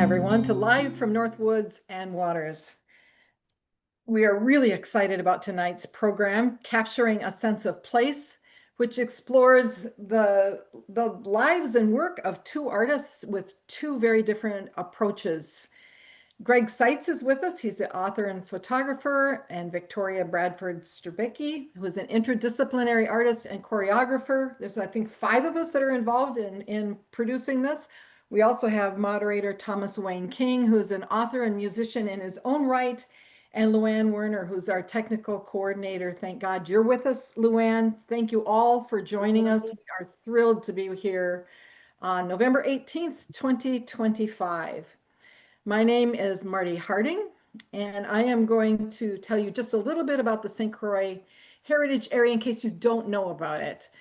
everyone, to Live from Northwoods and Waters. We are really excited about tonight's program, Capturing a Sense of Place, which explores the lives and work of two artists with two very different approaches. Greg Seitz is with us. He's the author and photographer, and Victoria Bradford Styrbicki, who is an interdisciplinary artist and choreographer. There's, I think, 5 of us that are involved in producing this. We also have moderator Thomas Wayne King, who's an author and musician in his own right, and Luann Werner, who's our technical coordinator. Thank God you're with us, Luann. Thank you all for joining us. We are thrilled to be here on November 18th, 2025. My name is Marty Harding, and I am going to tell you just a little bit about the St. Croix Heritage Area in case you don't know about it.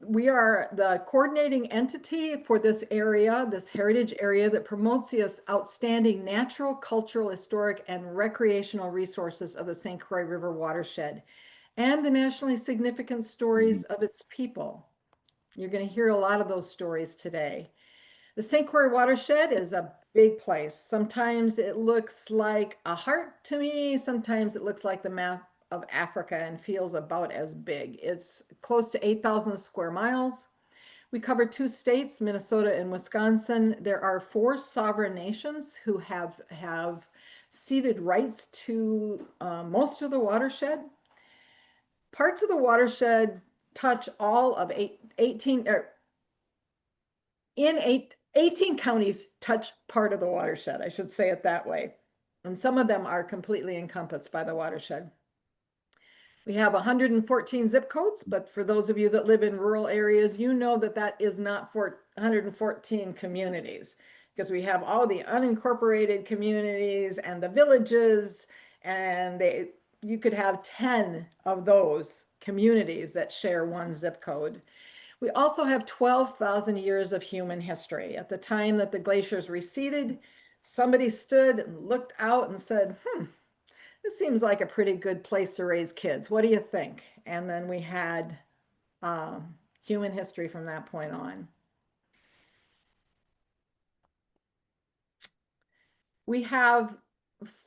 We are the coordinating entity for this area, this heritage area that promotes the outstanding natural, cultural, historic, and recreational resources of the St. Croix River watershed and the nationally significant stories of its people. You're going to hear a lot of those stories today. The St. Croix watershed is a big place. Sometimes it looks like a heart to me. Sometimes it looks like the map of Africa and feels about as big. It's close to 8,000 square miles. We cover 2 states, Minnesota and Wisconsin. There are 4 sovereign nations who have ceded rights to most of the watershed. Parts of the watershed touch all of 18 counties touch part of the watershed, I should say it that way. And some of them are completely encompassed by the watershed. We have 114 zip codes, but for those of you that live in rural areas, you know that that is not for 114 communities, because we have all the unincorporated communities and the villages, and you could have 10 of those communities that share one zip code. We also have 12,000 years of human history. At the time that the glaciers receded, somebody stood and looked out and said, this seems like a pretty good place to raise kids. What do you think? And then we had human history from that point on. We have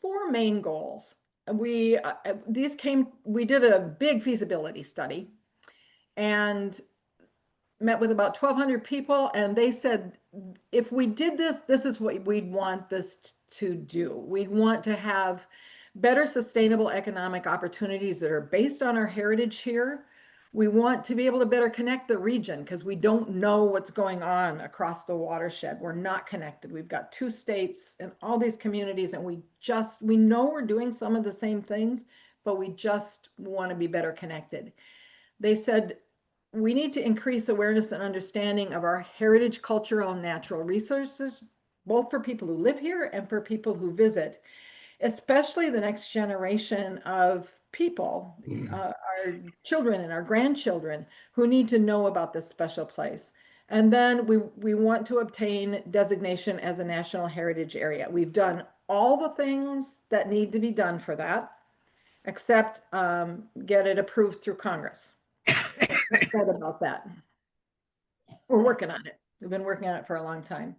4 main goals. We did a big feasibility study and met with about 1,200 people, and they said, if we did this, this is what we'd want this to do. We'd want to have better sustainable economic opportunities that are based on our heritage here. We want to be able to better connect the region because we don't know what's going on across the watershed. We're not connected. We've got 2 states and all these communities, and we know we're doing some of the same things, but we just want to be better connected. They said, we need to increase awareness and understanding of our heritage, cultural, and natural resources, both for people who live here and for people who visit, especially the next generation of people, our children and our grandchildren, who need to know about this special place. And then we want to obtain designation as a National Heritage Area. We've done all the things that need to be done for that, except get it approved through Congress. Said about that. We're working on it. We've been working on it for a long time.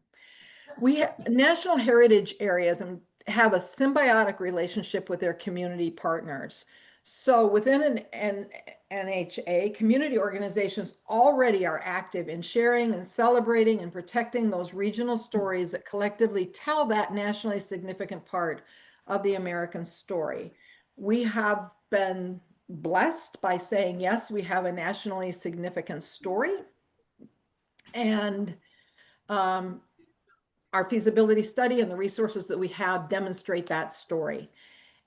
We have national heritage areas and have a symbiotic relationship with their community partners. So within an NHA, community organizations already are active in sharing and celebrating and protecting those regional stories that collectively tell that nationally significant part of the American story. We have been blessed by saying, yes, we have a nationally significant story. And our feasibility study and the resources that we have demonstrate that story.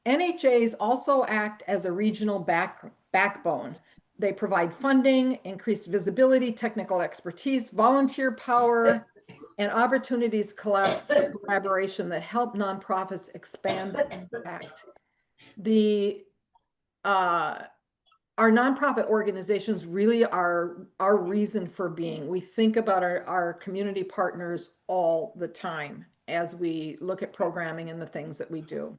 NHAs also act as a regional backbone. They provide funding, increased visibility, technical expertise, volunteer power, and opportunities collaboration that help nonprofits expand impact. Our nonprofit organizations really are our reason for being. We think about our community partners all the time as we look at programming and the things that we do.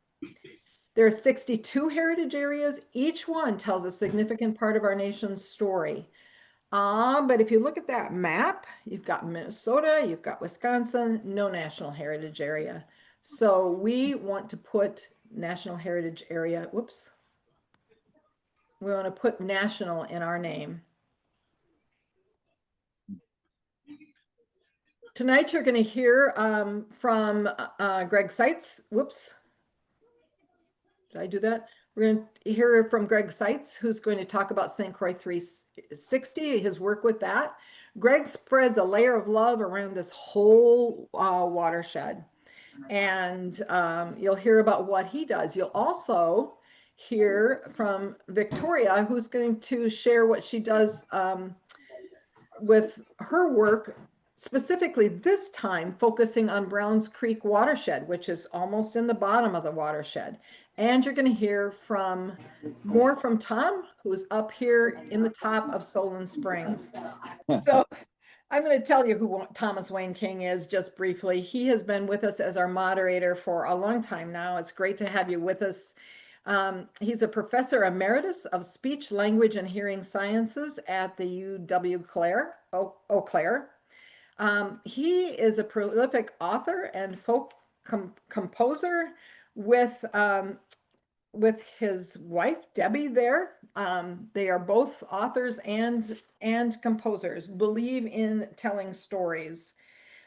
There are 62 heritage areas. Each one tells a significant part of our nation's story. But if you look at that map, you've got Minnesota, you've got Wisconsin, no national heritage area. So we want to put national heritage area, whoops. We want to put national in our name. Tonight you're going to hear from Greg Seitz. Whoops. Did I do that? We're going to hear from Greg Seitz, who's going to talk about St. Croix 360, his work with that. Greg spreads a layer of love around this whole watershed. And you'll hear about what he does. You'll also hear from Victoria, who's going to share what she does with her work, specifically this time focusing on Browns Creek watershed, which is almost in the bottom of the watershed. And you're going to hear more from Tom, who's up here in the top of Solon Springs. So I'm going to tell you who Thomas Wayne King is just briefly. He has been with us as our moderator for a long time now. It's great to have you with us. He's a professor emeritus of speech, language, and hearing sciences at the Eau Claire. He is a prolific author and folk composer with his wife Debbie there. They are both authors and composers, believe in telling stories.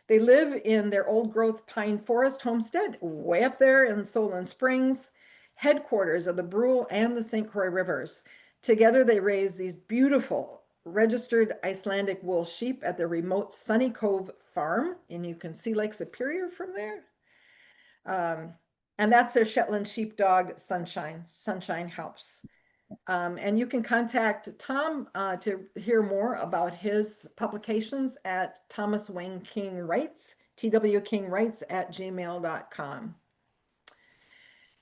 They live in their old growth pine forest homestead way up there in Solon Springs, headquarters of the Brule and the St. Croix rivers. Together they raise these beautiful registered Icelandic wool sheep at their remote Sunny Cove farm, and you can see Lake Superior from there. And that's their Shetland sheepdog, Sunshine. Sunshine helps. And you can contact Tom to hear more about his publications at Thomas Wayne King Writes, twkingwrites@gmail.com.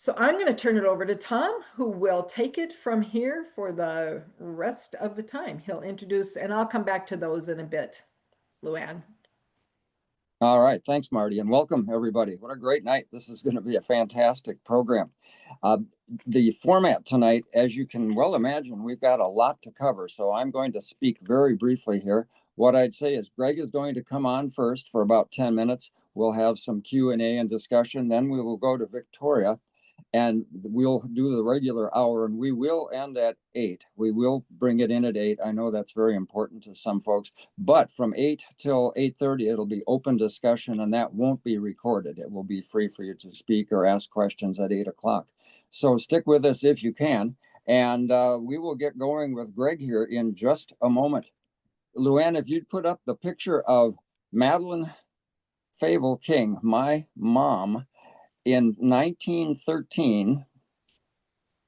So I'm going to turn it over to Tom, who will take it from here for the rest of the time. He'll introduce, and I'll come back to those in a bit, Luann. All right. Thanks, Marty, and welcome, everybody. What a great night. This is going to be a fantastic program. The format tonight, as you can well imagine, we've got a lot to cover, so I'm going to speak very briefly here. What I'd say is Greg is going to come on first for about 10 minutes. We'll have some Q&A and discussion. Then we will go to Victoria, and we'll do the regular hour, and we will end at 8. We will bring it in at 8. I know that's very important to some folks, but from 8 till 8:30, it'll be open discussion, and that won't be recorded. It will be free for you to speak or ask questions at 8 o'clock. So stick with us if you can, and we will get going with Greg here in just a moment. Luann, if you'd put up the picture of Madeline Fable King, my mom, in 1913,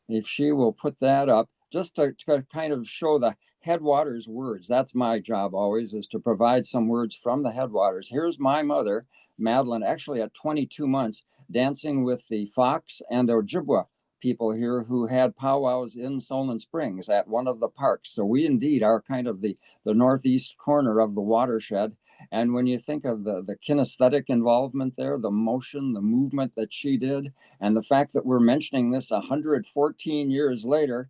if she will put that up, just to kind of show the headwaters words. That's my job always, is to provide some words from the headwaters. Here's my mother, Madeline, actually at 22 months, dancing with the Fox and Ojibwa people here who had powwows in Solon Springs at one of the parks. So we indeed are kind of the northeast corner of the watershed. And when you think of the kinesthetic involvement there, the motion, the movement that she did, and the fact that we're mentioning this 114 years later,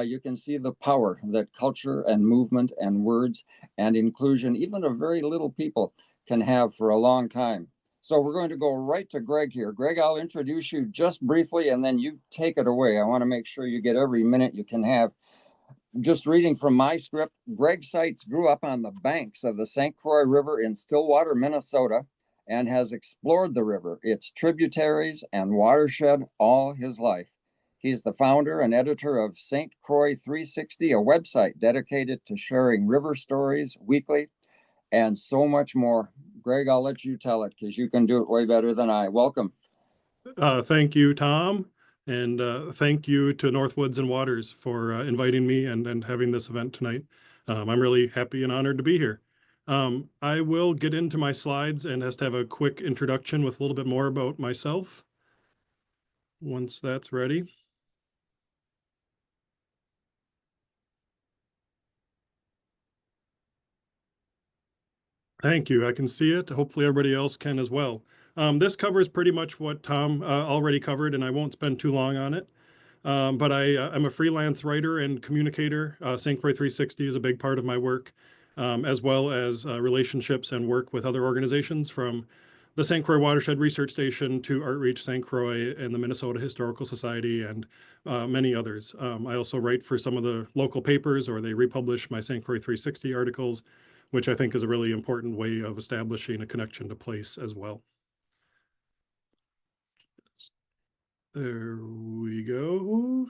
you can see the power that culture and movement and words and inclusion, even of very little people, can have for a long time. So we're going to go right to Greg here. Greg, I'll introduce you just briefly, and then you take it away. I want to make sure you get every minute you can have. Just reading from my script, Greg Seitz grew up on the banks of the St. Croix River in Stillwater, Minnesota, and has explored the river, its tributaries, and watershed all his life. He's the founder and editor of St. Croix 360, a website dedicated to sharing river stories weekly, and so much more. Greg, I'll let you tell it because you can do it way better than I. Welcome. Thank you, Tom. And thank you to Northwoods and Waters for inviting me and having this event tonight. I'm really happy and honored to be here. I will get into my slides and just have a quick introduction with a little bit more about myself once that's ready. Thank you. I can see it. Hopefully everybody else can as well. This covers pretty much what Tom already covered, and I won't spend too long on it. But I'm a freelance writer and communicator. St. Croix 360 is a big part of my work, as well as relationships and work with other organizations from the St. Croix Watershed Research Station to Artreach St. Croix and the Minnesota Historical Society and many others. I also write for some of the local papers, or they republish my St. Croix 360 articles, which I think is a really important way of establishing a connection to place as well. There we go.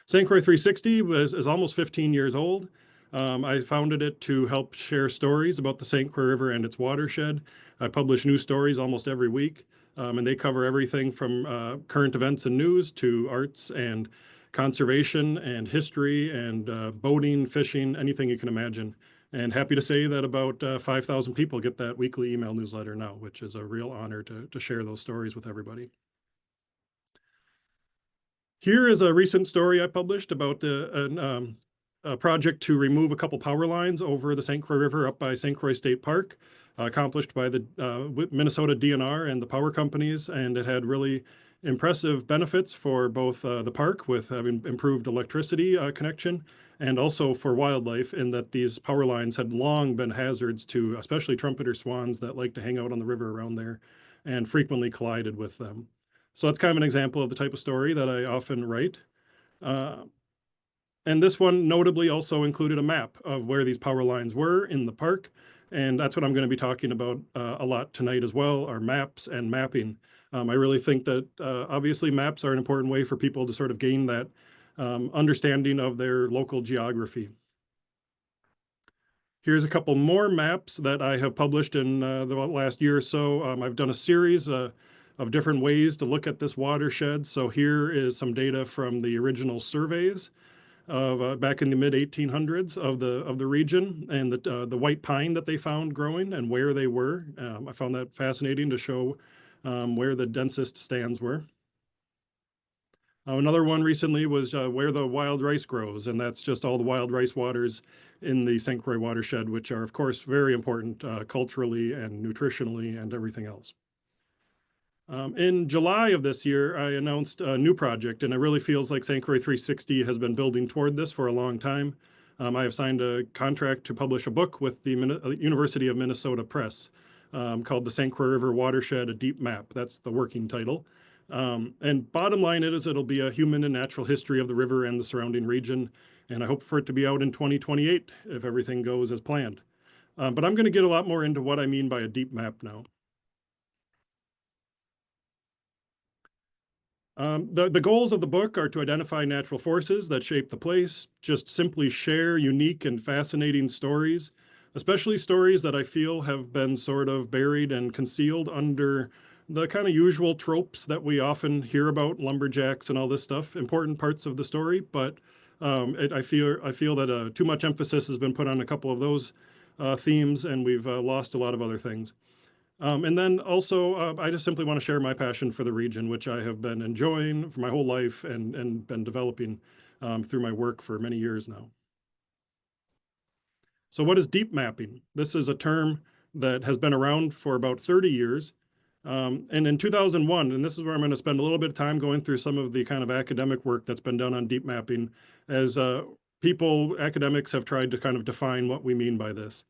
St. Croix 360 is almost 15 years old. I founded it to help share stories about the St. Croix River and its watershed. I publish new stories almost every week, and they cover everything from current events and news to arts and conservation and history and boating, fishing, anything you can imagine. And happy to say that about 5,000 people get that weekly email newsletter now, which is a real honor to share those stories with everybody. Here is a recent story I published about a project to remove a couple power lines over the St. Croix River up by St. Croix State Park, accomplished by the Minnesota DNR and the power companies, and it had really impressive benefits for both the park with having improved electricity connection and also for wildlife in that these power lines had long been hazards to especially trumpeter swans that like to hang out on the river around there and frequently collided with them. So that's kind of an example of the type of story that I often write. And this one notably also included a map of where these power lines were in the park. And that's what I'm going to be talking about a lot tonight as well, are maps and mapping. I really think that obviously maps are an important way for people to sort of gain that understanding of their local geography. Here's a couple more maps that I have published in the last year or so. I've done a series of different ways to look at this watershed. So here is some data from the original surveys of back in the mid 1800s of the region and the white pine that they found growing and where they were. I found that fascinating to show where the densest stands were. Another one recently was where the wild rice grows, and that's just all the wild rice waters in the St. Croix watershed, which are, of course, very important culturally and nutritionally and everything else. In July of this year, I announced a new project, and it really feels like St. Croix 360 has been building toward this for a long time. I have signed a contract to publish a book with the University of Minnesota Press called The St. Croix River Watershed, A Deep Map. That's the working title. And bottom line is it'll be a human and natural history of the river and the surrounding region. And I hope for it to be out in 2028 if everything goes as planned. But I'm going to get a lot more into what I mean by a deep map now. The goals of the book are to identify natural forces that shape the place, just simply share unique and fascinating stories, especially stories that I feel have been sort of buried and concealed under the kind of usual tropes that we often hear about, lumberjacks and all this stuff, important parts of the story. But I feel that too much emphasis has been put on a couple of those themes, and we've lost a lot of other things. And then also, I just simply want to share my passion for the region, which I have been enjoying for my whole life and been developing through my work for many years now. So what is deep mapping? This is a term that has been around for about 30 years. And in 2001, and this is where I'm going to spend a little bit of time going through some of the kind of academic work that's been done on deep mapping, as academics have tried to kind of define what we mean by this.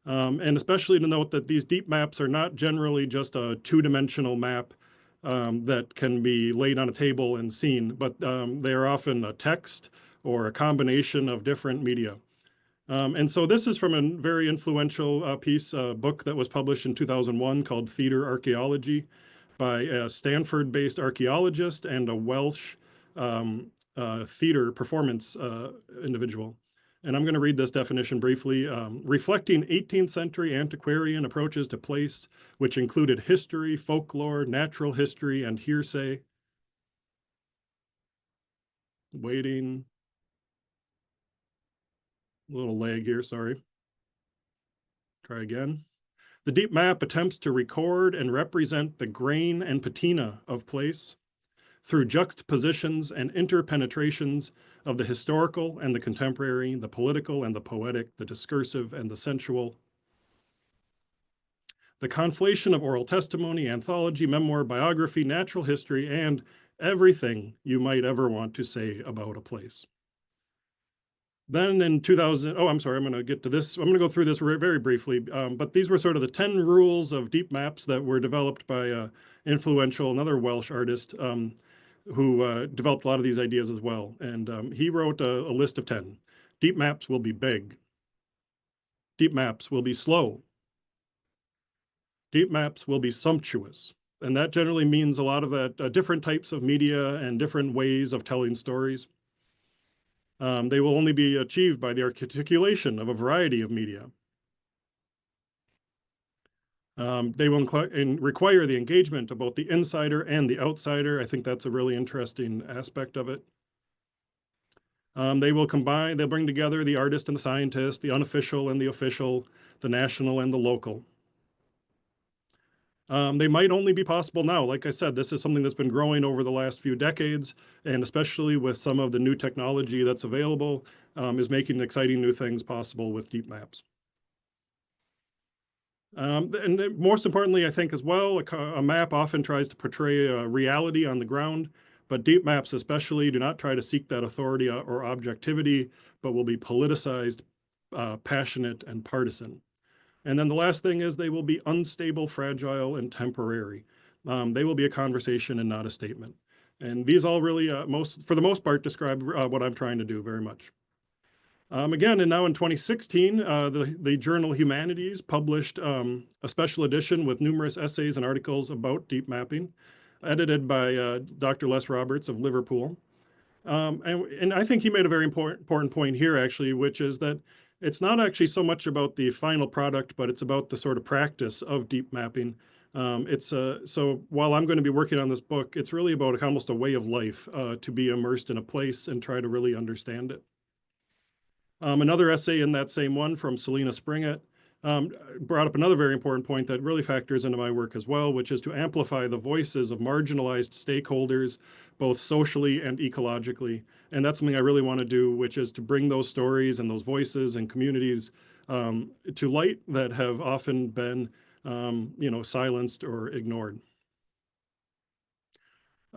And especially to note that these deep maps are not generally just a two-dimensional map that can be laid on a table and seen, but they are often a text or a combination of different media. And so this is from a very influential book that was published in 2001 called Theater Archaeology by a Stanford-based archaeologist and a Welsh theater performance individual. And I'm going to read this definition briefly. Reflecting 18th century antiquarian approaches to place, which included history, folklore, natural history, and hearsay. Waiting. A little lag here, sorry. Try again. The deep map attempts to record and represent the grain and patina of place through juxtapositions and interpenetrations of the historical and the contemporary, the political and the poetic, the discursive and the sensual. The conflation of oral testimony, anthology, memoir, biography, natural history, and everything you might ever want to say about a place. Then in 2000, oh, I'm sorry, I'm going to get to this. I'm going to go through this very briefly, but these were sort of the 10 rules of deep maps that were developed by another Welsh artist who developed a lot of these ideas as well. And he wrote a list of 10. Deep maps will be big. Deep maps will be slow. Deep maps will be sumptuous. And that generally means a lot of that different types of media and different ways of telling stories. They will only be achieved by the articulation of a variety of media. They will require the engagement of both the insider and the outsider. I think that's a really interesting aspect of it. They'll bring together the artist and the scientist, the unofficial and the official, the national and the local. They might only be possible now. Like I said, this is something that's been growing over the last few decades, and especially with some of the new technology that's available, is making exciting new things possible with deep maps. And most importantly, I think as well, a map often tries to portray a reality on the ground, but deep maps especially do not try to seek that authority or objectivity, but will be politicized, passionate, and partisan. And then the last thing is they will be unstable, fragile, and temporary. They will be a conversation and not a statement. And these all really, for the most part, describe what I'm trying to do very much. Again, and now in 2016, the journal Humanities published a special edition with numerous essays and articles about deep mapping, edited by Dr. Les Roberts of Liverpool. And I think he made a very important point here, actually, which is that it's not actually so much about the final product, but it's about the sort of practice of deep mapping. So while I'm going to be working on this book, it's really about almost a way of life to be immersed in a place and try to really understand it. Another essay in that same one from Selena Springett brought up another very important point that really factors into my work as well, which is to amplify the voices of marginalized stakeholders, both socially and ecologically. And that's something I really want to do, which is to bring those stories and those voices and communities to light that have often been, silenced or ignored.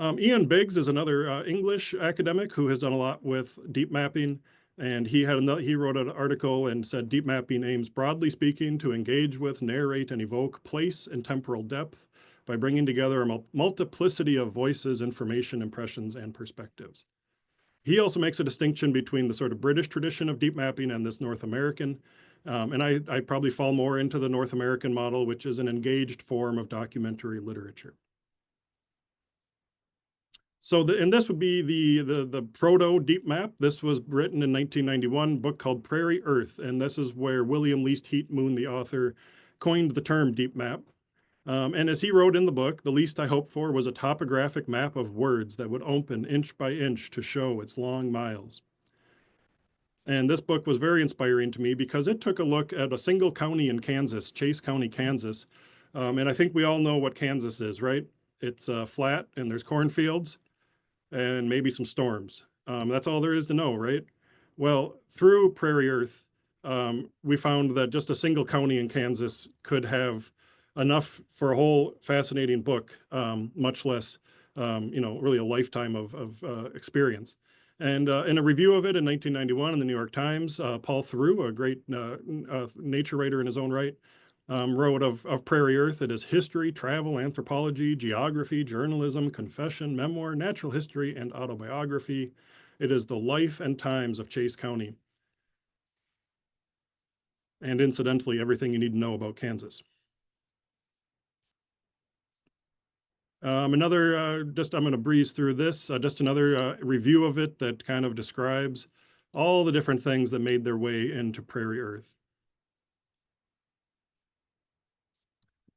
Ian Biggs is another English academic who has done a lot with deep mapping. And he wrote an article and said, deep mapping aims, broadly speaking, to engage with, narrate, and evoke place and temporal depth by bringing together a multiplicity of voices, information, impressions, and perspectives. He also makes a distinction between the sort of British tradition of deep mapping and this North American. And I probably fall more into the North American model, which is an engaged form of documentary literature. So and this would be the proto deep map. This was written in 1991, book called Prairie Earth. And this is where William Least Heat Moon, the author, coined the term deep map. And as he wrote in the book, the least I hoped for was a topographic map of words that would open inch by inch to show its long miles. And this book was very inspiring to me because it took a look at a single county in Kansas, Chase County, Kansas. And I think we all know what Kansas is, right? It's flat and there's cornfields and maybe some storms. That's all there is to know, right? Well, through Prairie Earth, we found that just a single county in Kansas could have enough for a whole fascinating book, much less, really a lifetime of experience. And in a review of it in 1991 in the New York Times, Paul Theroux, a great nature writer in his own right, wrote of Prairie Earth. It is history, travel, anthropology, geography, journalism, confession, memoir, natural history, and autobiography. It is the life and times of Chase County. And incidentally, everything you need to know about Kansas. I'm going to breeze through this, just another review of it that kind of describes all the different things that made their way into Prairie Earth.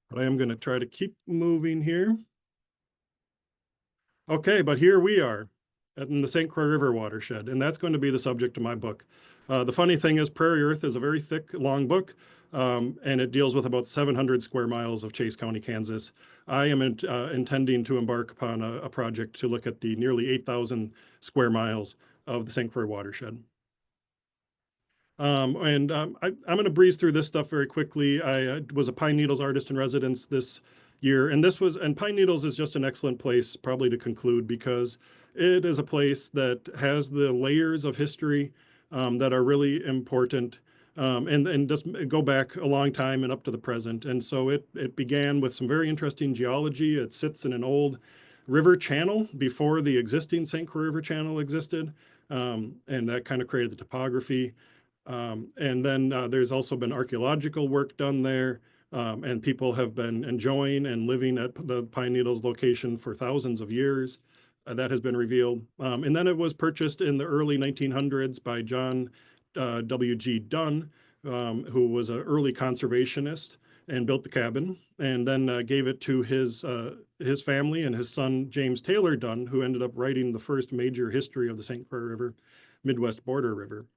But I am going to try to keep moving here. Okay, but here we are in the St. Croix River watershed, and that's going to be the subject of my book. The funny thing is Prairie Earth is a very thick, long book, and it deals with about 700 square miles of Chase County, Kansas. I am intending to embark upon a project to look at the nearly 8,000 square miles of the St. Croix watershed. I'm going to breeze through this stuff very quickly. I was a pine needles artist in residence. This year. And Pine Needles is just an excellent place probably to conclude, because it is a place that has the layers of history that are really important, and just go back a long time and up to the present. And so it began with some very interesting geology. It sits in an old river channel before the existing St. Croix River channel existed, and that kind of created the topography. And then there's also been archaeological work done there, and people have been enjoying and living at the Pine Needles location for thousands of years. That has been revealed. And then it was purchased in the early 1900s by John W.G. Dunn, who was an early conservationist, and built the cabin, and then gave it to his family and his son, James Taylor Dunn, who ended up writing the first major history of the St. Croix River, Midwest Border River.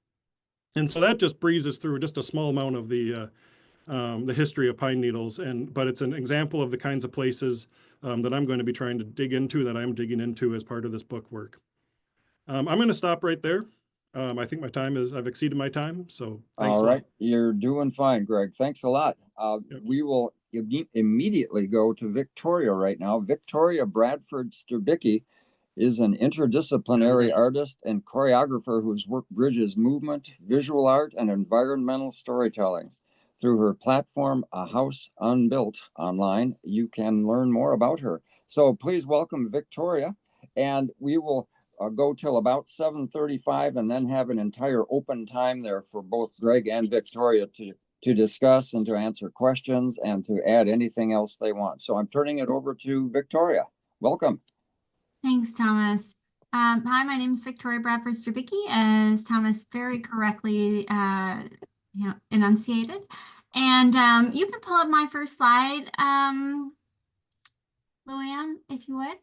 And so that just breezes through just a small amount of the history of Pine Needles, but it's an example of the kinds of places that I'm going to be trying to dig into, that I'm digging into as part of this book work. I'm going to stop right there. I think I've exceeded my time, so thanks. All right, you're doing fine, Greg. Thanks a lot. Yep. We will immediately go to Victoria right now. Victoria Bradford Styrbicki is an interdisciplinary artist and choreographer whose work bridges movement, visual art, and environmental storytelling. Through her platform, A House Unbuilt online, you can learn more about her. So please welcome Victoria, and we will go till about 7:35 and then have an entire open time there for both Greg and Victoria to discuss and to answer questions and to add anything else they want. So I'm turning it over to Victoria. Welcome. Thanks, Thomas. Hi, my name is Victoria Bradford Styrbicki, as Thomas very correctly enunciated. And you can pull up my first slide, Luann, if you would.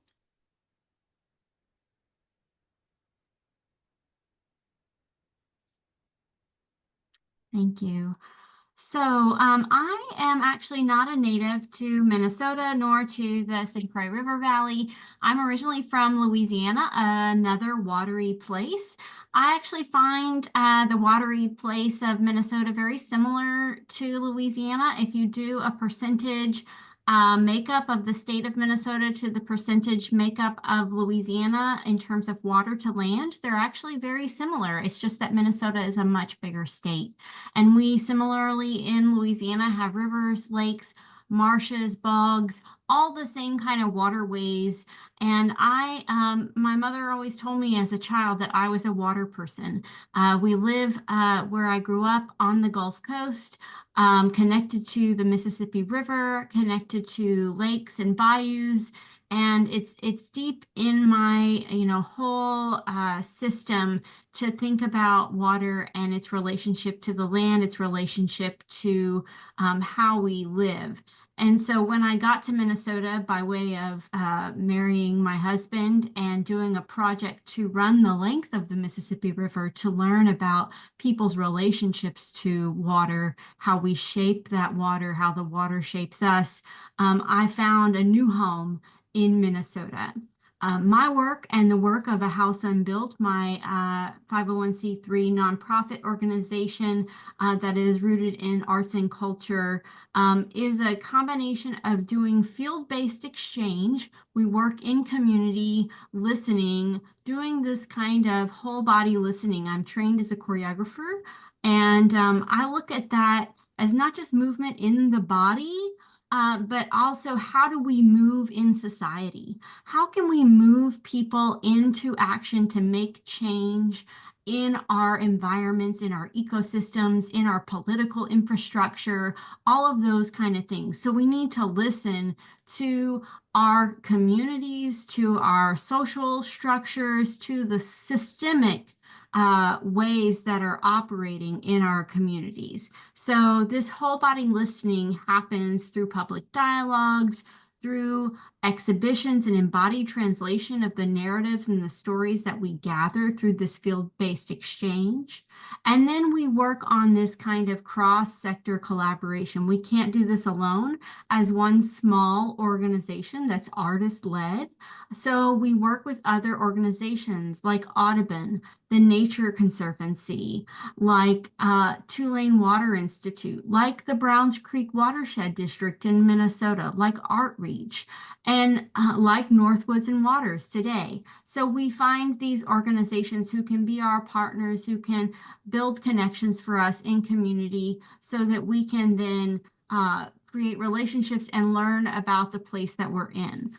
Thank you. So I am actually not a native to Minnesota nor to the St. Croix River Valley. I'm originally from Louisiana, another watery place. I actually find the watery place of Minnesota very similar to Louisiana. If you do a percentage makeup of the state of Minnesota to the percentage makeup of Louisiana in terms of water to land, they're actually very similar. It's just that Minnesota is a much bigger state. And we similarly in Louisiana have rivers, lakes, marshes, bogs, all the same kind of waterways. And my mother always told me as a child that I was a water person. We live where I grew up on the Gulf Coast, connected to the Mississippi River, connected to lakes and bayous. And it's deep in my whole system to think about water and its relationship to the land, its relationship to how we live. And so when I got to Minnesota by way of marrying my husband and doing a project to run the length of the Mississippi River to learn about people's relationships to water, how we shape that water, how the water shapes us, I found a new home in Minnesota. My work and the work of A House Unbuilt, my 501c3 nonprofit organization that is rooted in arts and culture, is a combination of doing field-based exchange. We work in community, listening, doing this kind of whole body listening. I'm trained as a choreographer, and I look at that as not just movement in the body, but also how do we move in society? How can we move people into action to make change in our environments, in our ecosystems, in our political infrastructure, all of those kind of things. So we need to listen to our communities, to our social structures, to the systemic ways that are operating in our communities. So this whole body listening happens through public dialogues, through exhibitions and embodied translation of the narratives and the stories that we gather through this field-based exchange. And then we work on this kind of cross-sector collaboration. We can't do this alone as one small organization that's artist-led. So we work with other organizations like Audubon, the Nature Conservancy, like Tulane Water Institute, like the Browns Creek Watershed District in Minnesota, like ArtReach, and like Northwoods and Waters today. So we find these organizations who can be our partners, who can build connections for us in community so that we can then create relationships and learn about the place that we're in.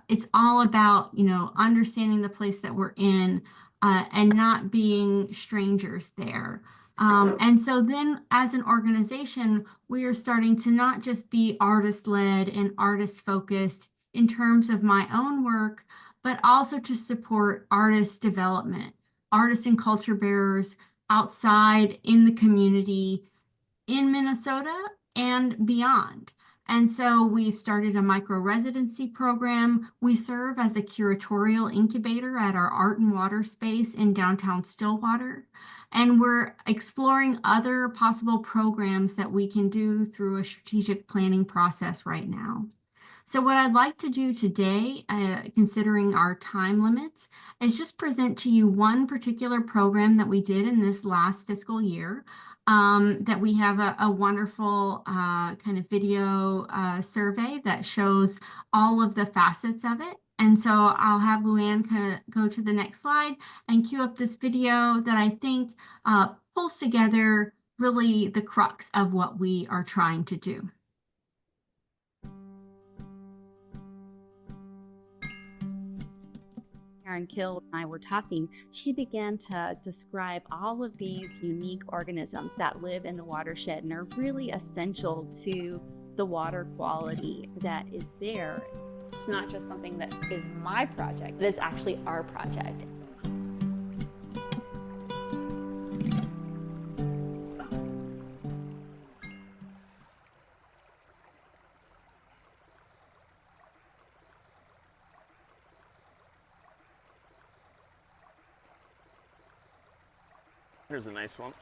It's all about, understanding the place that we're in and not being strangers there. And so then as an organization, we are starting to not just be artist-led and artist-focused in terms of my own work, but also to support artist development, artists and culture bearers outside in the community in Minnesota and beyond. And so we've started a micro-residency program. We serve as a curatorial incubator at our Art and Water space in downtown Stillwater. And we're exploring other possible programs that we can do through a strategic planning process right now. So what I'd like to do today, considering our time limits, is just present to you one particular program that we did in this last fiscal year. That we have a wonderful kind of video survey that shows all of the facets of it. And so I'll have Luann kind of go to the next slide and cue up this video that I think pulls together really the crux of what we are trying to do. Karen Kill and I were talking, she began to describe all of these unique organisms that live in the watershed and are really essential to the water quality that is there. It's not just something that is my project, but it's actually our project. Here's a nice one.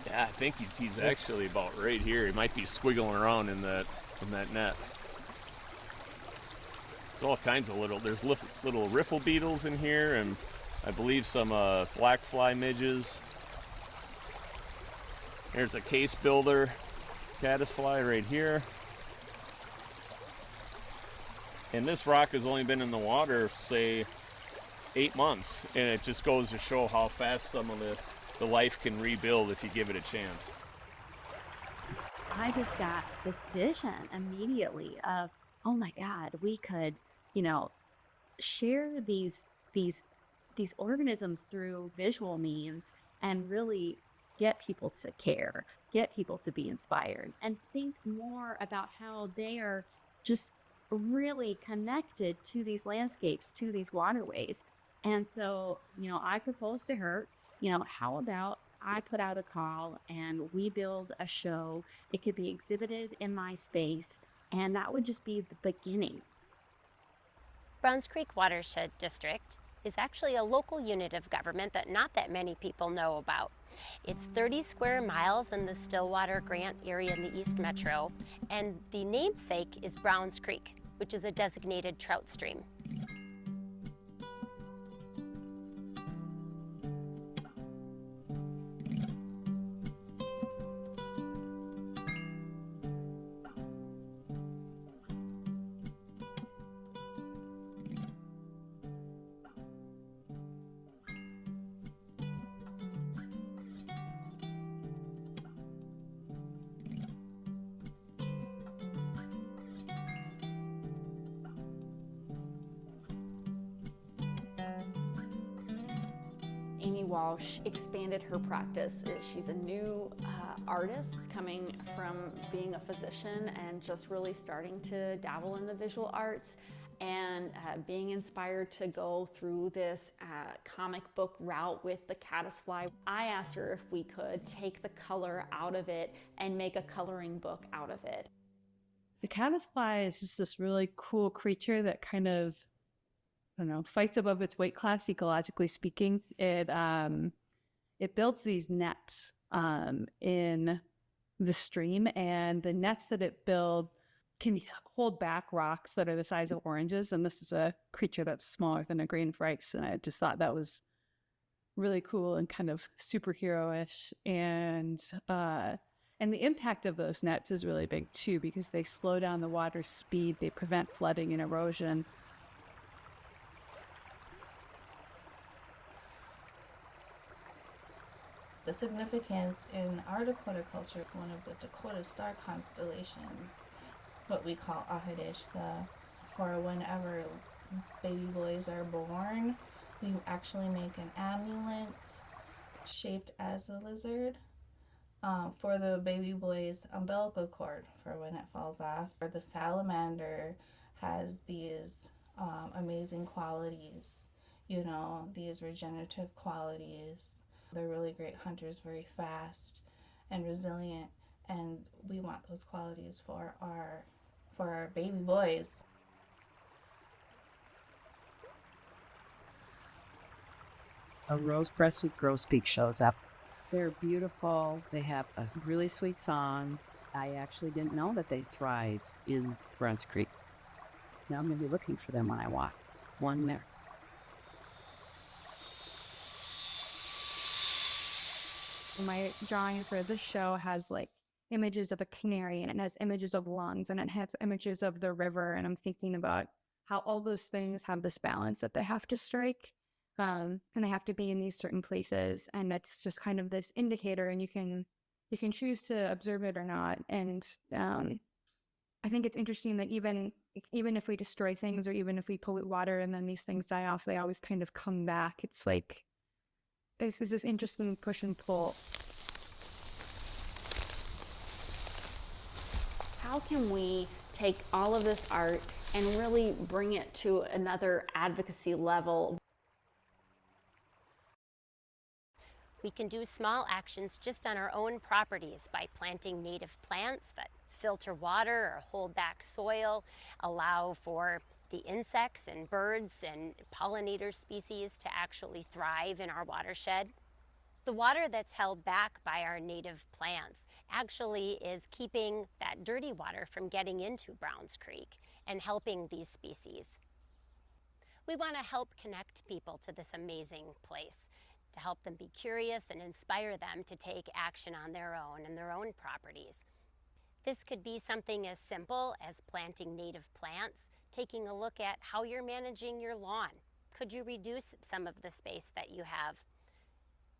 Yeah, I think he's actually about right here. He might be squiggling around in that net. There's all kinds of little riffle beetles in here, and I believe some black fly midges. There's a case builder caddisfly right here. And this rock has only been in the water, say, 8 months, and it just goes to show how fast some of the life can rebuild if you give it a chance. I just got this vision immediately of, oh my God, we could, share these organisms through visual means and really get people to care, get people to be inspired, and think more about how they are just really connected to these landscapes, to these waterways. And so, I proposed to her, how about I put out a call and we build a show. It could be exhibited in my space, and that would just be the beginning. Browns Creek Watershed District is actually a local unit of government that not that many people know about. It's 30 square miles in the Stillwater Grant area in the East Metro, and the namesake is Browns Creek, which is a designated trout stream. Walsh expanded her practice. She's a new artist coming from being a physician and just really starting to dabble in the visual arts. and being inspired to go through this comic book route with the caddisfly. I asked her if we could take the color out of it and make a coloring book out of it. The caddisfly is just this really cool creature that kind of, I don't know, fights above its weight class, ecologically speaking. It builds these nets in the stream, and the nets that it builds can hold back rocks that are the size of oranges. And this is a creature that's smaller than a grain of rice. And I just thought that was really cool and kind of superhero-ish. And the impact of those nets is really big too, because they slow down the water's speed, they prevent flooding and erosion. The significance in our Dakota culture is one of the Dakota star constellations, what we call Ahadeshka. For whenever baby boys are born, we actually make an amulet shaped as a lizard for the baby boy's umbilical cord for when it falls off. Or the salamander has these amazing qualities, you know, these regenerative qualities. They're really great hunters, very fast and resilient, and we want those qualities for our baby boys. A rose-breasted grosbeak shows up. They're beautiful. They have a really sweet song. I actually didn't know that they thrived in Browns Creek. Now I'm going to be looking for them when I walk. One there. My drawing for this show has like images of a canary, and it has images of lungs, and it has images of the river, and I'm thinking about how all those things have this balance that they have to strike, and they have to be in these certain places, and it's just kind of this indicator, and you can choose to observe it or not. And I think it's interesting that even if we destroy things, or even if we pollute water and then these things die off, they always kind of come back. It's like this is this interesting push and pull. How can we take all of this art and really bring it to another advocacy level? We can do small actions just on our own properties by planting native plants that filter water or hold back soil, allow for the insects and birds and pollinator species to actually thrive in our watershed. The water that's held back by our native plants actually is keeping that dirty water from getting into Browns Creek and helping these species. We want to help connect people to this amazing place, to help them be curious and inspire them to take action on their own and their own properties. This could be something as simple as planting native plants, taking a look at how you're managing your lawn. Could you reduce some of the space that you have?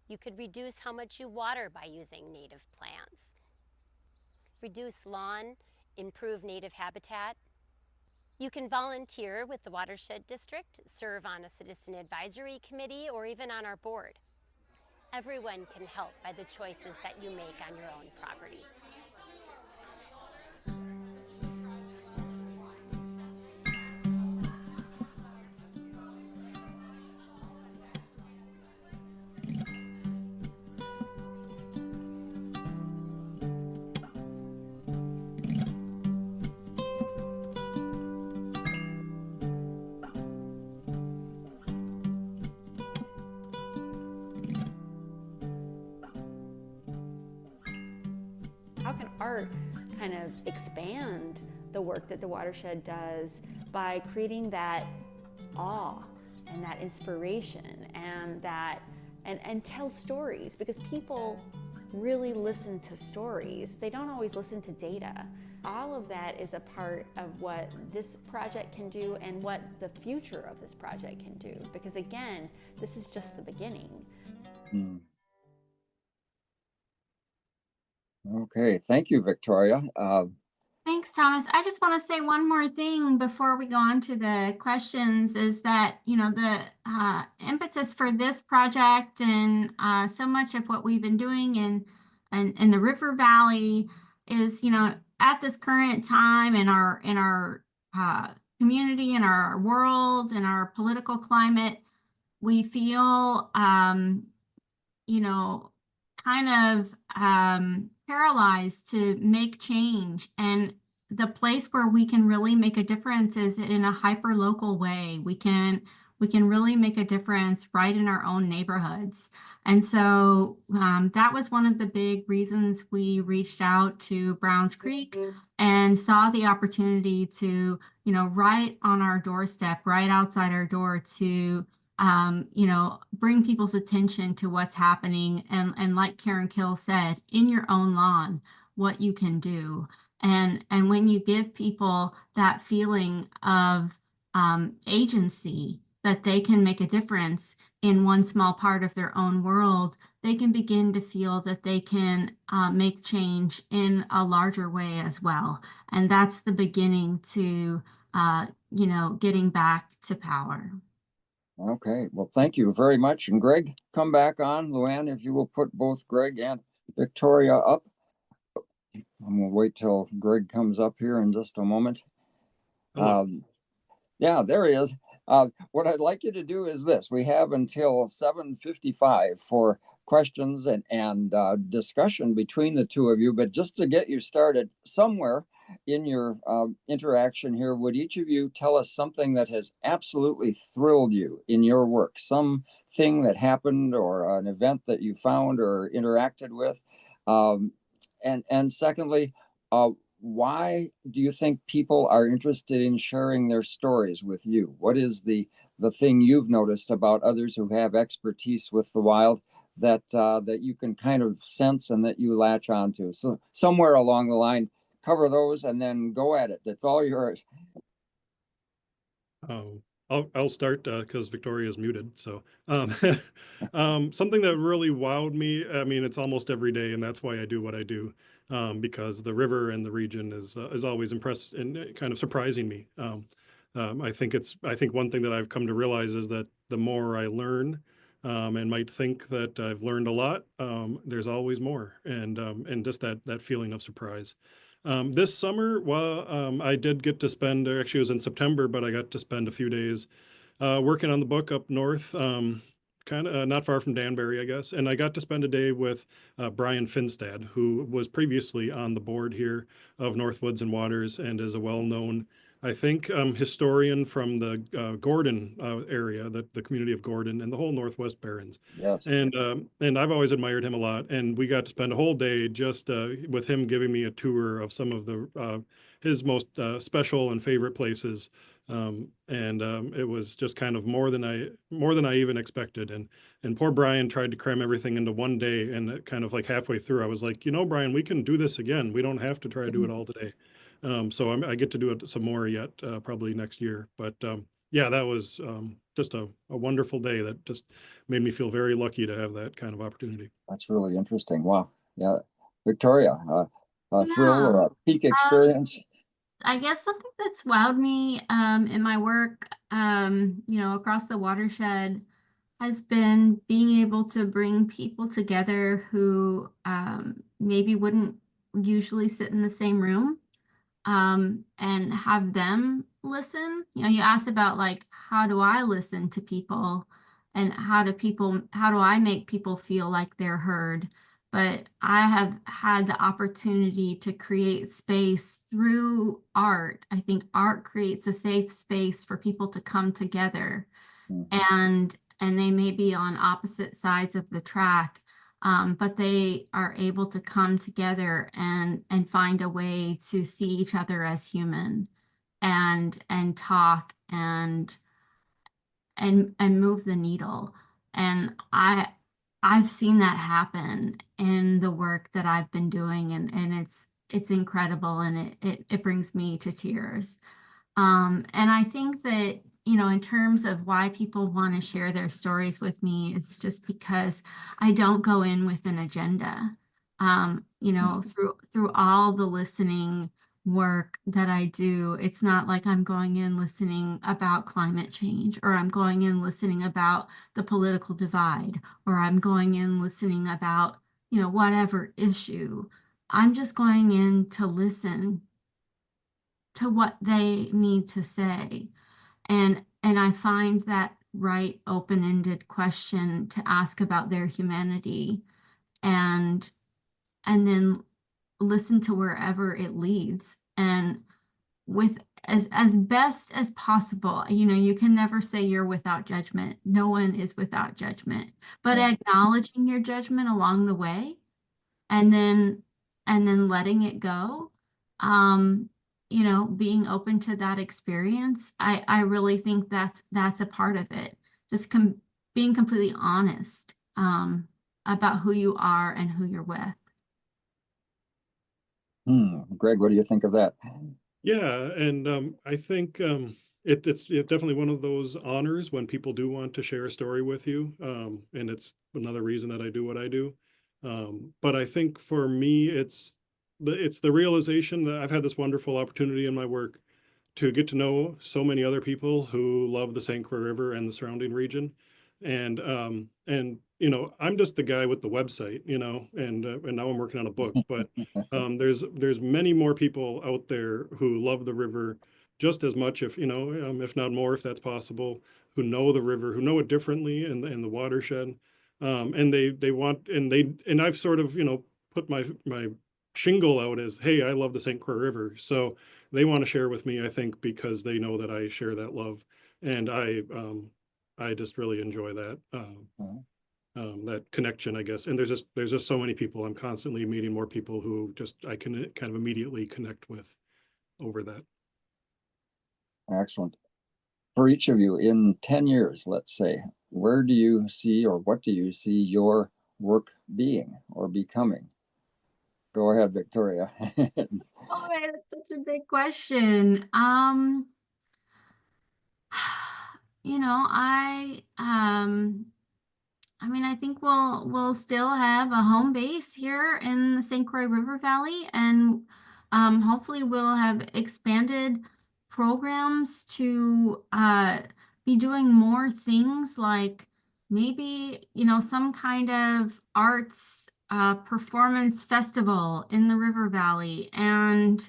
You could reduce how much you water by using native plants. Reduce lawn, improve native habitat. You can volunteer with the Watershed District, serve on a citizen advisory committee, or even on our board. Everyone can help by the choices that you make on your own property. How can art kind of expand the work that the watershed does by creating that awe and that inspiration and and tell stories? Because people really listen to stories. They don't always listen to data. All of that is a part of what this project can do and what the future of this project can do. Because again, this is just the beginning. Okay, thank you, Victoria. Thanks, Thomas. I just want to say one more thing before we go on to the questions, is that, you know, the impetus for this project and so much of what we've been doing in the River Valley is, you know, at this current time in our community, in our world, in our political climate, we feel, you know, kind of paralyzed to make change. And the place where we can really make a difference is in a hyper local way. We can really make a difference right in our own neighborhoods. And so that was one of the big reasons we reached out to Browns Creek and saw the opportunity to, right on our doorstep, right outside our door, to bring people's attention to what's happening. And like Karen Kill said, in your own lawn, what you can do. And when you give people that feeling of agency, that they can make a difference in one small part of their own world, they can begin to feel that they can make change in a larger way as well. And that's the beginning to, getting back to power. Okay, well, thank you very much. And Greg, come back on. Luann, if you will put both Greg and Victoria up. I'm gonna wait till Greg comes up here in just a moment. Yeah, there he is. What I'd like you to do is this. We have until 7:55 for questions and discussion between the two of you. But just to get you started, somewhere in your interaction here, would each of you tell us something that has absolutely thrilled you in your work? Something that happened or an event that you found or interacted with? And secondly, why do you think people are interested in sharing their stories with you? What is the thing you've noticed about others who have expertise with the wild that you can kind of sense and that you latch onto? So somewhere along the line, cover those and then go at it. That's all yours. I'll start because Victoria is muted. So something that really wowed me, I mean, it's almost every day, and that's why I do what I do, because the river and the region is always impressed and kind of surprising me. I think one thing that I've come to realize is that the more I learn and might think that I've learned a lot, there's always more, and just that feeling of surprise. This summer, well, I did get to spend, actually it was in September, but I got to spend a few days working on the book up north, kind of not far from Danbury, I guess. And I got to spend a day with Brian Finstad, who was previously on the board here of North Woods and Waters and is a well-known, I think, historian from the Gordon area, the community of Gordon and the whole Northwest Barrens. Yes. And I've always admired him a lot. And we got to spend a whole day just with him giving me a tour of some of the his most special and favorite places. It was just kind of more than I even expected. And poor Brian tried to cram everything into one day. And kind of like halfway through, I was like, Brian, we can do this again. We don't have to try to do it all today. So I get to do it some more yet, probably next year. But yeah, that was just a wonderful day that just made me feel very lucky to have that kind of opportunity. That's really interesting. Wow. Yeah. Victoria, a thrill or a peak experience? I guess something that's wowed me in my work, across the watershed has been being able to bring people together who maybe wouldn't usually sit in the same room. And have them listen. You asked about like, how do I listen to people and how do I make people feel like they're heard? But I have had the opportunity to create space through art. I think art creates a safe space for people to come together, and they may be on opposite sides of the track, but they are able to come together and find a way to see each other as human and talk and move the needle. And I've seen that happen in the work that I've been doing, and it's incredible, and it brings me to tears. And I think that, in terms of why people want to share their stories with me, it's just because I don't go in with an agenda. Through all the listening work that I do, it's not like I'm going in listening about climate change, or I'm going in listening about the political divide, or I'm going in listening about, whatever issue. I'm just going in to listen to what they need to say. And I find that right open-ended question to ask about their humanity and then listen to wherever it leads. And with as best as possible, you can never say you're without judgment. No one is without judgment, but acknowledging your judgment along the way and then letting it go, being open to that experience, I really think that's a part of it. Just being completely honest about who you are and who you're with. Greg, what do you think of that? Yeah, and I think it's definitely one of those honors when people do want to share a story with you, and it's another reason that I do what I do. But I think for me, it's the realization that I've had this wonderful opportunity in my work to get to know so many other people who love the St. Croix River and the surrounding region. And I'm just the guy with the website, and now I'm working on a book, but there's many more people out there who love the river just as much, if not more, if that's possible, who know the river, who know it differently in the watershed. And they want, and I've sort of, put my shingle out as, hey, I love the St. Croix River. So they want to share with me, I think, because they know that I share that love. And I just really enjoy that, that connection, I guess. And there's just so many people. I'm constantly meeting more people who I can kind of immediately connect with over that. Excellent. For each of you, in 10 years, let's say, where do you see, or what do you see your work being or becoming? Go ahead, Victoria. Oh man, that's such a big question. I think we'll still have a home base here in the St. Croix River Valley, and hopefully we'll have expanded programs to be doing more things like maybe, some kind of arts performance festival in the River Valley, and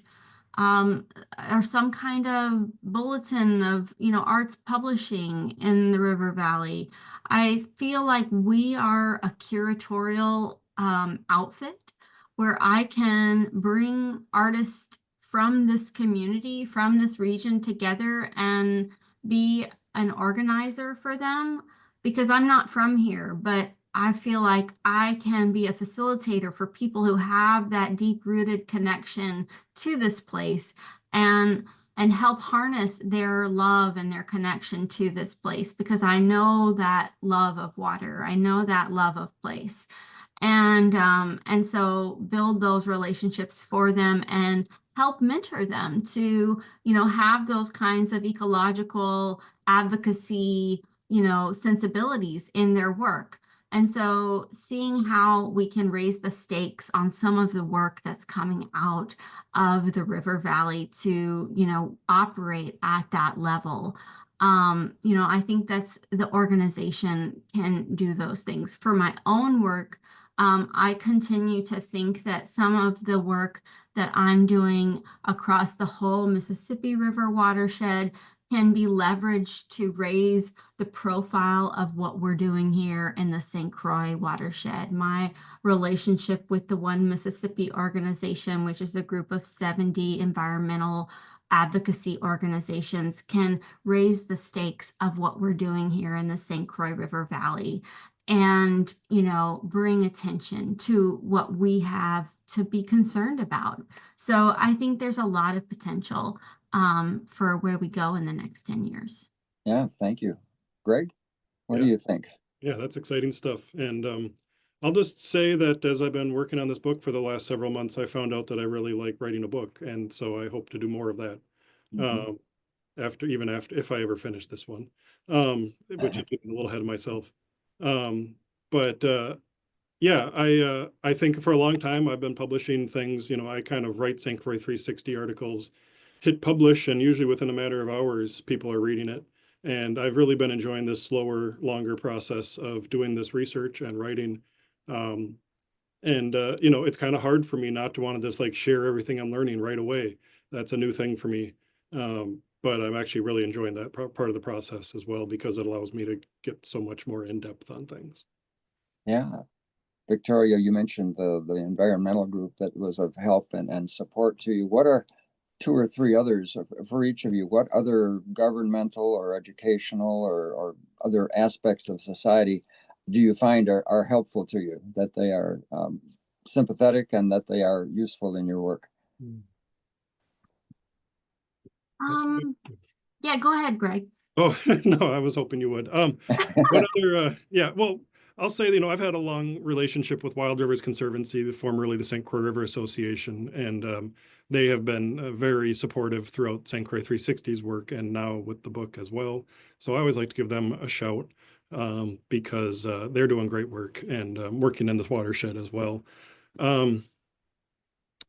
or some kind of bulletin of, arts publishing in the River Valley. I feel like we are a curatorial outfit where I can bring artists from this community, from this region together and be an organizer for them, because I'm not from here, but I feel like I can be a facilitator for people who have that deep-rooted connection to this place and help harness their love and their connection to this place, because I know that love of water. I know that love of place. And so build those relationships for them and help mentor them to, have those kinds of ecological advocacy, sensibilities in their work. And so seeing how we can raise the stakes on some of the work that's coming out of the River Valley to, operate at that level. I think that's the organization can do those things. For my own work, I continue to think that some of the work that I'm doing across the whole Mississippi River watershed can be leveraged to raise the profile of what we're doing here in the St. Croix watershed. My relationship with the One Mississippi organization, which is a group of 70 environmental advocacy organizations, can raise the stakes of what we're doing here in the St. Croix River Valley and, bring attention to what we have to be concerned about. So I think there's a lot of potential for where we go in the next 10 years. Yeah, thank you. Greg, what do you think? Yeah, that's exciting stuff. And I'll just say that as I've been working on this book for the last several months, I found out that I really like writing a book. And so I hope to do more of that. After if I ever finish this one, which is getting a little ahead of myself. Yeah, I think for a long time I've been publishing things, I kind of write St. Croix 360 articles, hit publish, and usually within a matter of hours, people are reading it. And I've really been enjoying this slower, longer process of doing this research and writing. It's kind of hard for me not to want to just like share everything I'm learning right away. That's a new thing for me. But I'm actually really enjoying that part of the process as well, because it allows me to get so much more in depth on things. Yeah. Victoria, you mentioned the environmental group that was of help and support to you. What are two or three others for each of you? What other governmental or educational or other aspects of society do you find are helpful to you, that they are sympathetic and that they are useful in your work? Yeah, go ahead, Greg. Oh, no, I was hoping you would. What other, yeah, well, I'll say, I've had a long relationship with Wild Rivers Conservancy, formerly the St. Croix River Association, and they have been very supportive throughout St. Croix 360's work, and now with the book as well. So I always like to give them a shout, because they're doing great work and working in this watershed as well.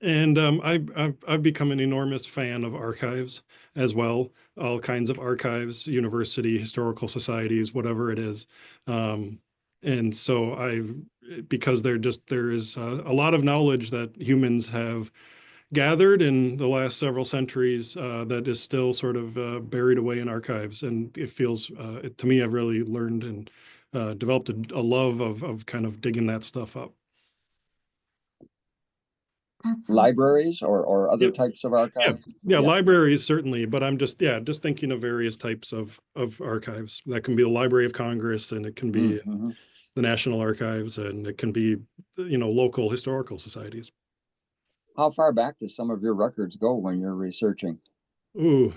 And I've become an enormous fan of archives as well, all kinds of archives, university, historical societies, whatever it is. And so because there is a lot of knowledge that humans have gathered in the last several centuries that is still sort of buried away in archives. And it feels, to me, I've really learned and developed a love of kind of digging that stuff up. Libraries or other types of archives? Yeah, libraries certainly, but I'm just thinking of various types of archives. That can be the Library of Congress, and it can be the National Archives, and it can be local historical societies. How far back do some of your records go when you're researching? Ooh,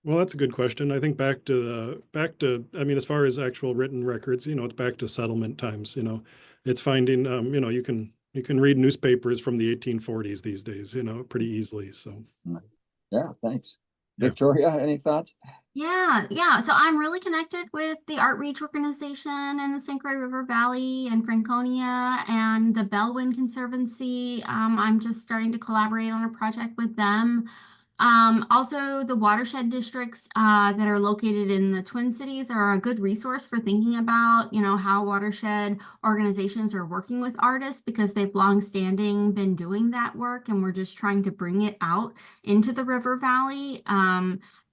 well, that's a good question. I think back to I mean, as far as actual written records, it's back to settlement times. It's finding you can read newspapers from the 1840s these days, pretty easily. So, yeah, thanks. Victoria, any thoughts? Yeah. So I'm really connected with the Outreach Organization in the St. Croix River Valley and Franconia and the Bellwyn Conservancy. I'm just starting to collaborate on a project with them. Also, the watershed districts that are located in the Twin Cities are a good resource for thinking about, how watershed organizations are working with artists, because they've long-standing been doing that work, and we're just trying to bring it out into the River Valley,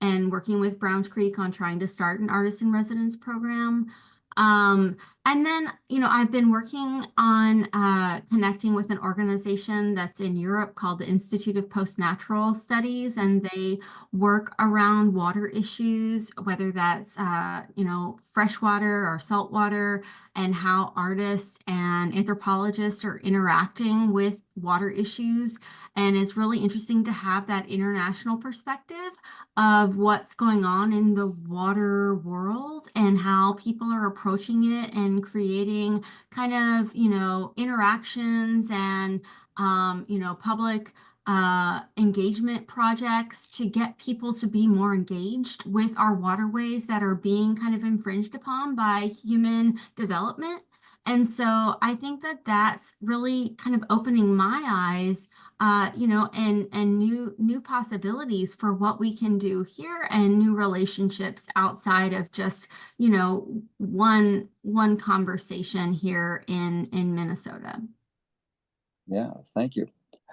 and working with Browns Creek on trying to start an artist in residence program. And then, I've been working on connecting with an organization that's in Europe called the Institute of Postnatural Studies, and they work around water issues, whether that's, freshwater or saltwater, and how artists and anthropologists are interacting with water issues. And it's really interesting to have that international perspective of what's going on in the water world and how people are approaching it and creating kind of, interactions and, public engagement projects to get people to be more engaged with our waterways that are being kind of infringed upon by human development. And so I think that that's really kind of opening my eyes, and new possibilities for what we can do here, and new relationships outside of just, one conversation here in Minnesota. Yeah, thank you.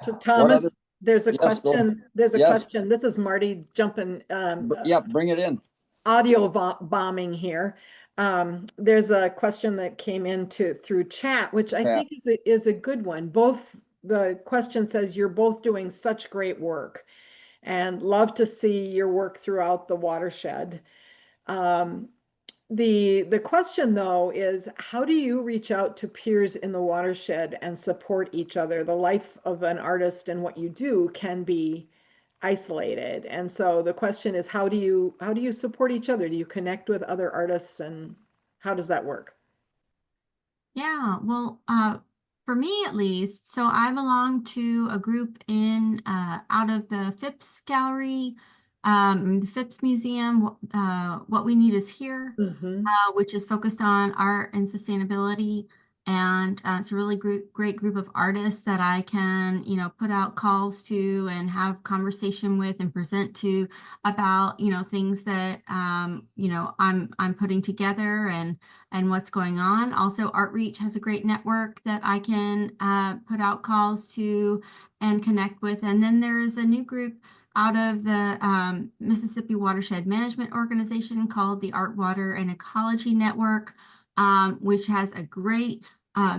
So Thomas, there's a question. There's a question. This is Marty jumping. Bring it in. Audio bombing here. There's a question that came in through chat, which I think is a good one. The question says, you're both doing such great work and love to see your work throughout the watershed. The question, though, is how do you reach out to peers in the watershed and support each other? The life of an artist and what you do can be isolated. And so the question is, how do you support each other? Do you connect with other artists, and how does that work? Yeah, well, for me at least, so I belong to a group in out of the Phipps Gallery, the Phipps Museum. What We Need Is Here, which is focused on art and sustainability. And it's a really great group of artists that I can, put out calls to and have conversation with and present to about, things that, I'm putting together and what's going on. Also, Artreach has a great network that I can put out calls to and connect with. And then there is a new group out of the Mississippi Watershed Management Organization called the Art, Water, and Ecology Network, which has a great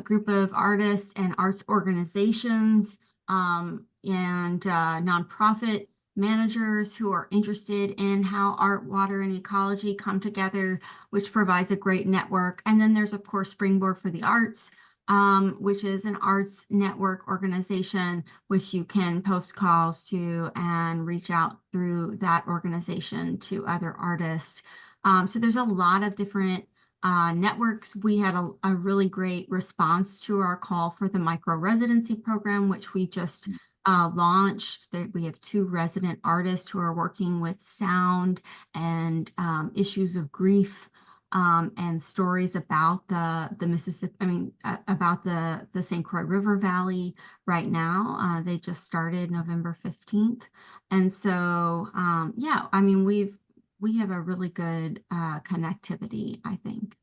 group of artists and arts organizations and nonprofit managers who are interested in how art, water, and ecology come together, which provides a great network. And then there's, of course, Springboard for the Arts, which is an arts network organization, which you can post calls to and reach out through that organization to other artists. So there's a lot of different networks. We had a really great response to our call for the micro residency program, which we just launched. We have 2 resident artists who are working with sound and issues of grief and stories about the Mississippi, about the St. Croix River Valley right now. They just started November 15th. And so, yeah, I mean, we have a really good connectivity, I think.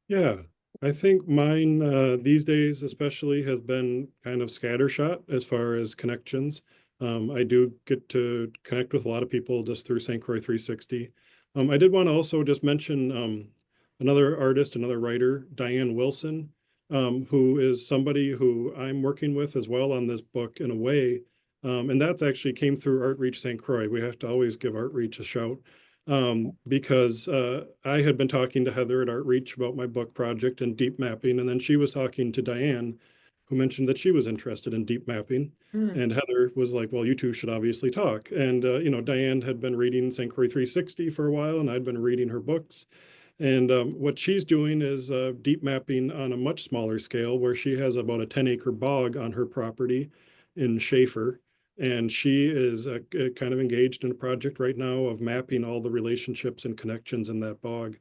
Yeah, I think mine these days especially has been kind of scattershot as far as connections. I do get to connect with a lot of people just through St. Croix 360. I did want to also just mention another artist, another writer, Diane Wilson, who is somebody who I'm working with as well on this book in a way. And that's actually came through Artreach St. Croix. We have to always give Artreach a shout. Because I had been talking to Heather at Artreach about my book project and deep mapping, and then she was talking to Diane, who mentioned that she was interested in deep mapping. And Heather was like, well, you two should obviously talk. And, you know, Diane had been reading St. Croix 360 for a while, and I'd been reading her books. And what she's doing is deep mapping on a much smaller scale, where she has about a 10-acre bog on her property in Schaefer. And she is kind of engaged in a project right now of mapping all the relationships and connections in that bog.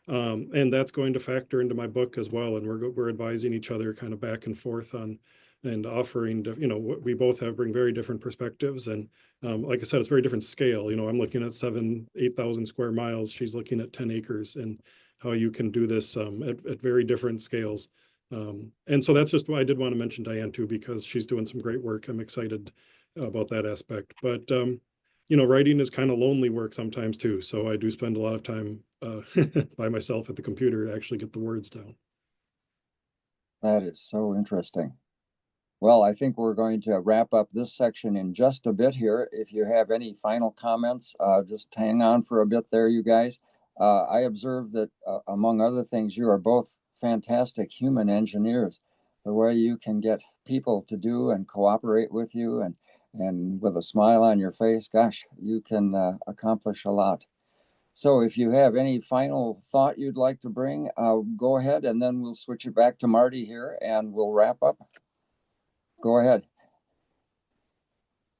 And that's going to factor into my book as well. And we're advising each other kind of back and forth on and offering, you know, what we both bring very different perspectives. And like I said, it's very different scale. You know, I'm looking at 8,000 square miles. She's looking at 10 acres, and how you can do this at very different scales. And so that's just why I did want to mention Diane too, because she's doing some great work. I'm excited about that aspect. But you know, writing is kind of lonely work sometimes too. So I do spend a lot of time by myself at the computer to actually get the words down. That is so interesting. Well, I think we're going to wrap up this section in just a bit here. If you have any final comments, just hang on for a bit there, you guys. I observed that, among other things, you are both fantastic human engineers. The way you can get people to do and cooperate with you, and with a smile on your face, gosh, you can accomplish a lot. So if you have any final thought you'd like to bring, go ahead, and then we'll switch it back to Marty here and we'll wrap up. Go ahead.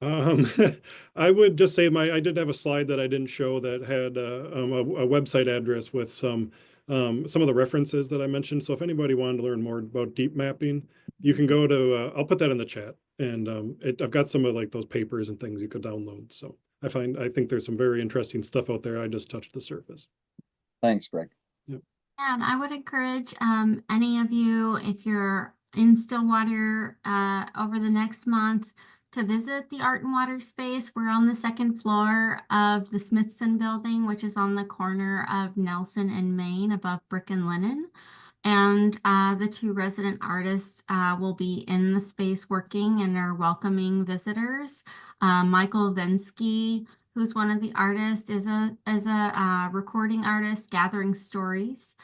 I would just say I did have a slide that I didn't show that had a website address with some of the references that I mentioned. So if anybody wanted to learn more about deep mapping, you can go to, I'll put that in the chat. And I've got some of like those papers and things you could download. So I think there's some very interesting stuff out there. I just touched the surface. Thanks, Greg. Yep. And I would encourage any of you, if you're in Stillwater over the next month, to visit the Art and Water space. We're on the 2nd floor of the Smithson building, which is on the corner of Nelson and Main above Brick and Linen. And the 2 resident artists will be in the space working and are welcoming visitors. Michael Vensky, who's one of the artists, is a recording artist gathering stories.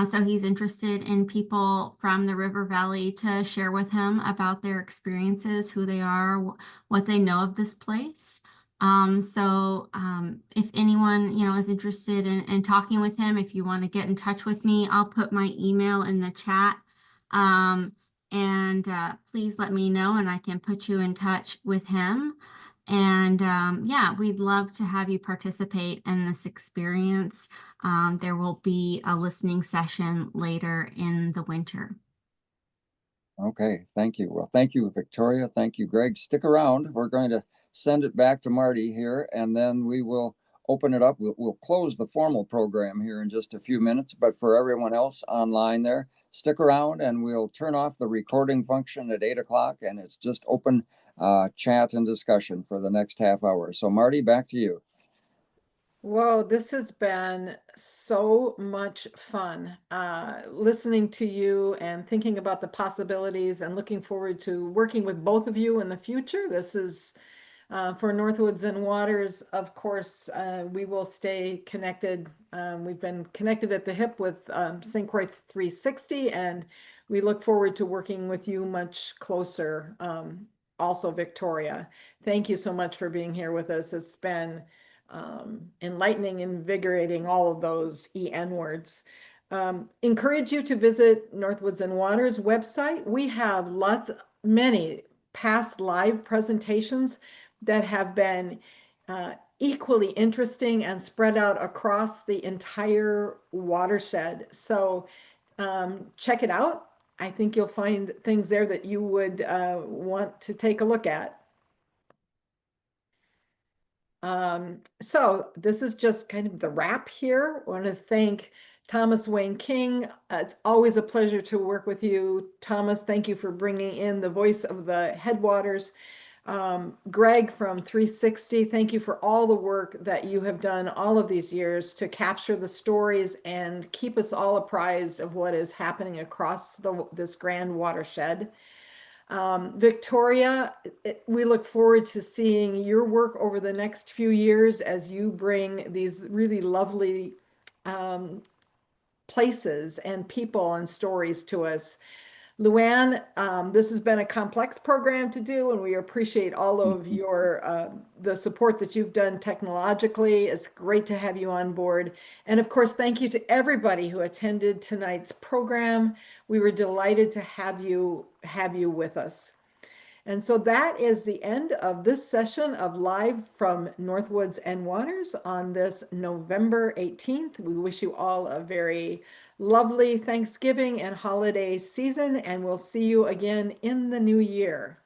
So he's interested in people from the River Valley to share with him about their experiences, who they are, what they know of this place. If anyone, is interested in talking with him, if you want to get in touch with me, I'll put my email in the chat. Please let me know and I can put you in touch with him. And yeah, we'd love to have you participate in this experience. There will be a listening session later in the winter. Okay, thank you. Well, thank you, Victoria. Thank you, Greg. Stick around. We're going to send it back to Marty here, and then we will open it up. We'll close the formal program here in just a few minutes, but for everyone else online there, stick around and we'll turn off the recording function at 8 o'clock, and it's just open chat and discussion for the next half hour. So Marty, back to you. Whoa, this has been so much fun listening to you and thinking about the possibilities and looking forward to working with both of you in the future. This is for Northwoods and Waters, of course, we will stay connected. We've been connected at the hip with St. Croix 360, and we look forward to working with you much closer. Also, Victoria, thank you so much for being here with us. It's been enlightening, invigorating, all of those EN words. Encourage you to visit Northwoods and Waters website. We have many past live presentations that have been equally interesting and spread out across the entire watershed. So check it out. I think you'll find things there that you would want to take a look at. So this is just kind of the wrap here. I want to thank Thomas Wayne King. It's always a pleasure to work with you. Thomas, thank you for bringing in the voice of the Headwaters. Greg from 360, thank you for all the work that you have done all of these years to capture the stories and keep us all apprised of what is happening across this grand watershed. Victoria, we look forward to seeing your work over the next few years as you bring these really lovely places and people and stories to us. Luann, this has been a complex program to do, and we appreciate all of your the support that you've done technologically. It's great to have you on board. And of course, thank you to everybody who attended tonight's program. We were delighted to have you with us. And so that is the end of this session of Live from Northwoods and Waters on this November 18th. We wish you all a very lovely Thanksgiving and holiday season, and we'll see you again in the new year.